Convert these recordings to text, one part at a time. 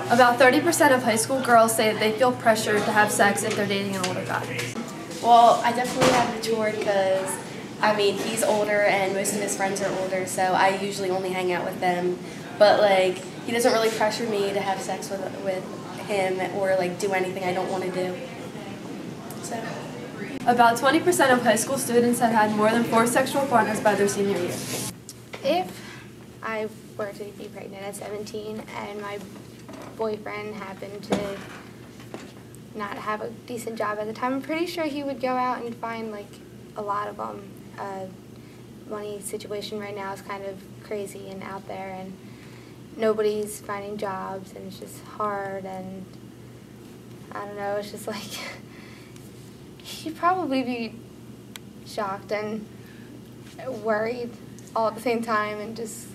About 30% of high school girls say that they feel pressured to have sex if they're dating an older guy. Well, I definitely have matured because, I mean, he's older and most of his friends are older, so I usually only hang out with them. But, like, he doesn't really pressure me to have sex with him or, like, do anything I don't want to do. So. About 20% of high school students have had more than 4 sexual partners by their senior year. If I were to be pregnant at 17 and my boyfriend happened to not have a decent job at the time, I'm pretty sure he would go out and find like a lot of them. Money situation right now is kind of crazy and out there, and nobody's finding jobs, and it's just hard, and I don't know, it's just like he'd probably be shocked and worried all at the same time and just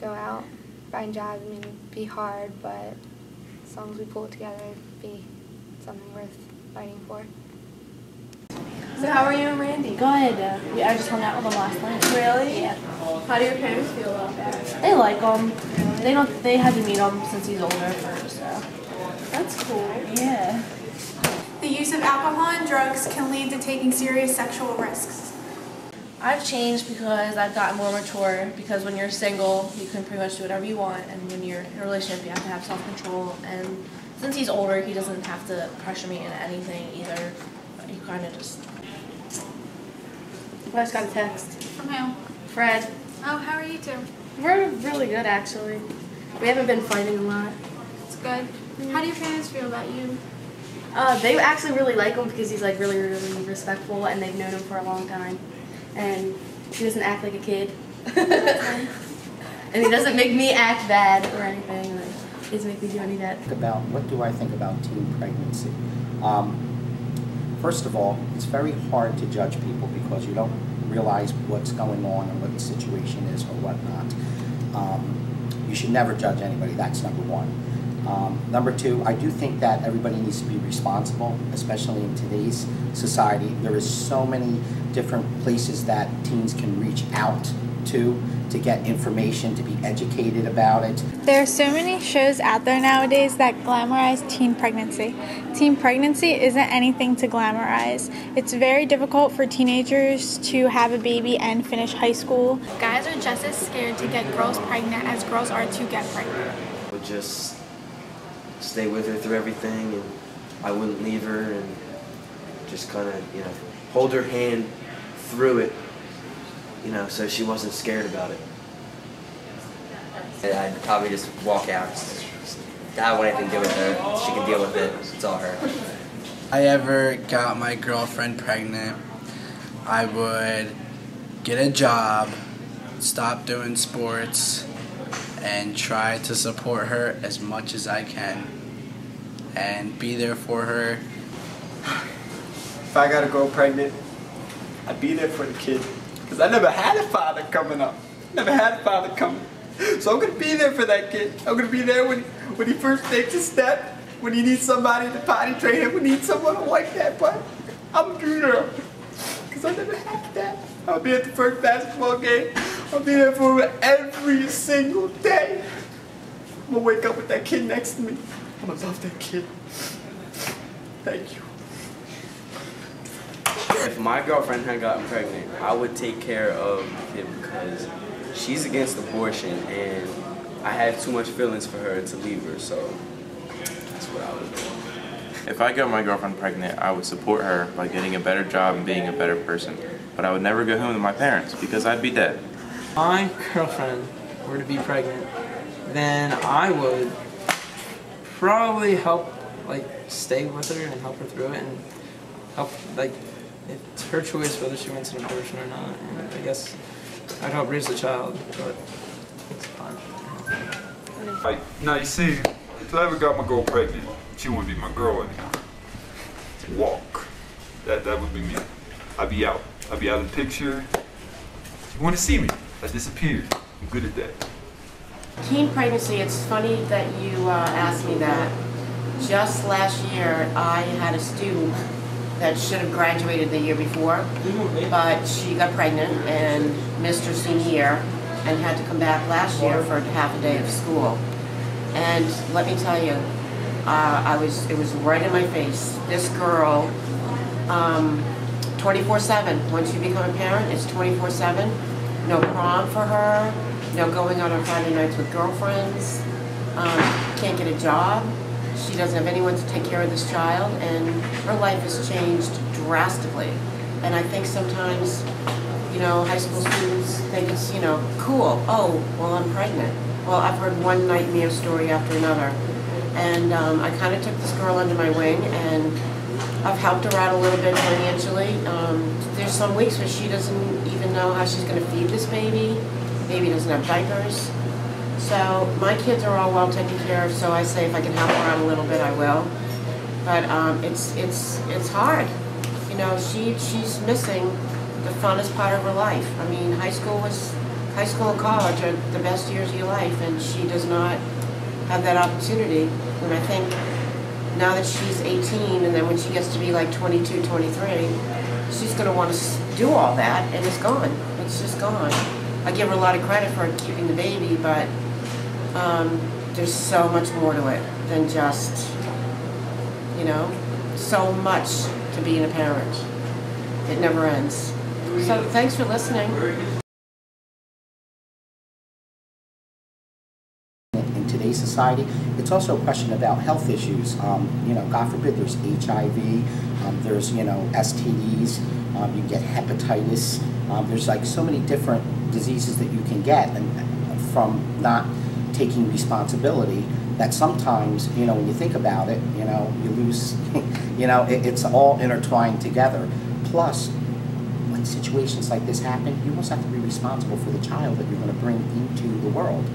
go out, find jobs. I mean, it'd be hard, but as long as we pull it together, it'd be something worth fighting for. So how are you and Randy? Good. I just hung out with them last night. Really? Yeah. How do your parents feel about that? They like him. They had to meet him since he's older first, so. That's cool. Yeah. The use of alcohol and drugs can lead to taking serious sexual risks. I've changed because I've gotten more mature, because when you're single, you can pretty much do whatever you want, and when you're in a relationship, you have to have self-control, and since he's older, he doesn't have to pressure me into anything either. He kind of just... I just got a text. From who? Fred. Oh, how are you two? We're really good, actually. We haven't been fighting a lot. It's good. How do your parents feel about you? They actually really like him because he's like really, really respectful, and they've known him for a long time. And he doesn't act like a kid. And he doesn't make me act bad or anything. Like, he doesn't make me do any of that. What do I think about teen pregnancy? First of all, it's very hard to judge people because you don't realize what's going on and what the situation is or whatnot. You should never judge anybody. That's number one. Number two, I do think that everybody needs to be responsible, especially in today's society. There is so many different places that teens can reach out to get information, to be educated about it. There are so many shows out there nowadays that glamorize teen pregnancy. Teen pregnancy isn't anything to glamorize. It's very difficult for teenagers to have a baby and finish high school. Guys are just as scared to get girls pregnant as girls are to get pregnant. Would just stay with her through everything, and I wouldn't leave her, and just kind of, hold her hand through it, so she wasn't scared about it. And I'd probably just walk out. I don't want anything to do with her. She can deal with it. It's all her. If I ever got my girlfriend pregnant, I would get a job, stop doing sports, and try to support her as much as I can and be there for her. If I got a girl pregnant, I'd be there for the kid, because I never had a father coming up. Never had a father coming. So I'm going to be there for that kid. I'm going to be there when he first takes a step, when he needs somebody to potty train him, when he needs someone to wipe that butt. I'm going to be there, because I never had that. I'll be at the first basketball game. I'll be there for him every single day. I'm going to wake up with that kid next to me. I'm going to love that kid. Thank you. If my girlfriend had gotten pregnant, I would take care of the kid because she's against abortion, and I had too much feelings for her to leave her, so that's what I would do. If I got my girlfriend pregnant, I would support her by getting a better job and being a better person. But I would never go home to my parents because I'd be dead. If my girlfriend were to be pregnant, then I would probably help, stay with her and help her through it, and help, it's her choice whether she wants an abortion or not. And I guess I'd help raise the child, but it's fine. Now you see, if I ever got my girl pregnant, she wouldn't be my girl anymore. Walk. That would be me. I'd be out. I'd be out of the picture. You want to see me? I disappeared. I'm good at that. Teen pregnancy, it's funny that you asked me that. Just last year, I had a student that should have graduated the year before, but she got pregnant and missed her senior year and had to come back last year for half a day of school. And let me tell you, it was right in my face. This girl, 24/7. Once you become a parent, it's 24/7. No prom for her, no going out on Friday nights with girlfriends, can't get a job. She doesn't have anyone to take care of this child, and her life has changed drastically. And I think sometimes, you know, high school students think it's, you know, cool. Oh, well, I'm pregnant. Well, I've heard one nightmare story after another. And I kind of took this girl under my wing, and I've helped her out a little bit financially. There's some weeks where she doesn't even know how she's going to feed this baby. Baby doesn't have diapers. So my kids are all well taken care of, so I say if I can help her out a little bit, I will. But it's hard. You know, she's missing the funnest part of her life. I mean, high school and college are the best years of your life, and she does not have that opportunity. And I think now that she's 18, and then when she gets to be like 22, 23, she's going to want to do all that, and it's gone. It's just gone. I give her a lot of credit for keeping the baby, but there's so much more to it than just, you know, so much to being a parent. It never ends. So thanks for listening. In today's society, it's also a question about health issues. You know, God forbid, there's HIV, there's, you know, STDs, you get hepatitis. There's like so many different diseases that you can get, and from not taking responsibility, that sometimes, you know, when you think about it, you know, you lose, you know, it's all intertwined together. Plus, when situations like this happen, you almost have to be responsible for the child that you're going to bring into the world.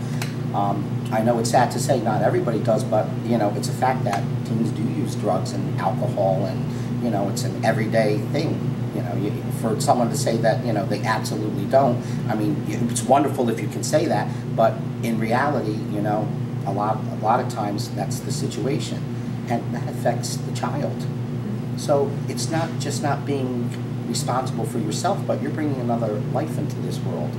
I know it's sad to say not everybody does, but, you know, it's a fact that teens do use drugs and alcohol, and, you know, it's an everyday thing. You know, for someone to say that, you know, they absolutely don't, I mean, it's wonderful if you can say that, but in reality, you know, a lot of times that's the situation, and that affects the child. So it's not just not being responsible for yourself, but you're bringing another life into this world.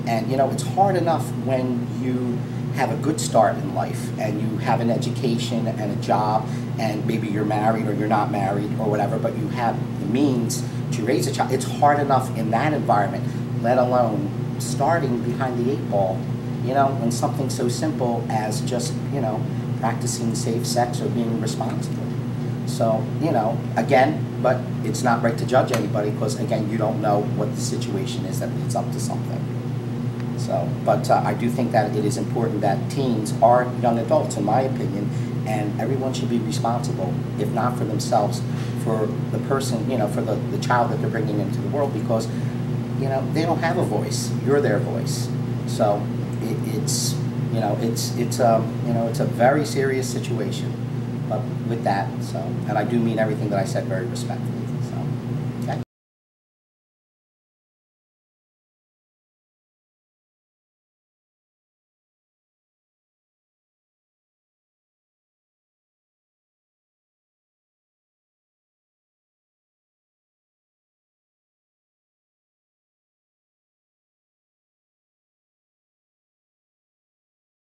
And, you know, it's hard enough when you have a good start in life and you have an education and a job, and maybe you're married or you're not married or whatever, but you have the means to raise a child. It's hard enough in that environment, let alone starting behind the 8 ball, you know, when something so simple as just, you know, practicing safe sex or being responsible. So, you know, again, but it's not right to judge anybody, because, again, you don't know what the situation is that leads up to something. So, but I do think that it is important that teens are young adults, in my opinion, and everyone should be responsible, if not for themselves, for the person, you know, for the child that they're bringing into the world, because, you know, they don't have a voice. You're their voice. So it's you know, you know, it's a very serious situation. But with that, so, and I do mean everything that I said very respectfully.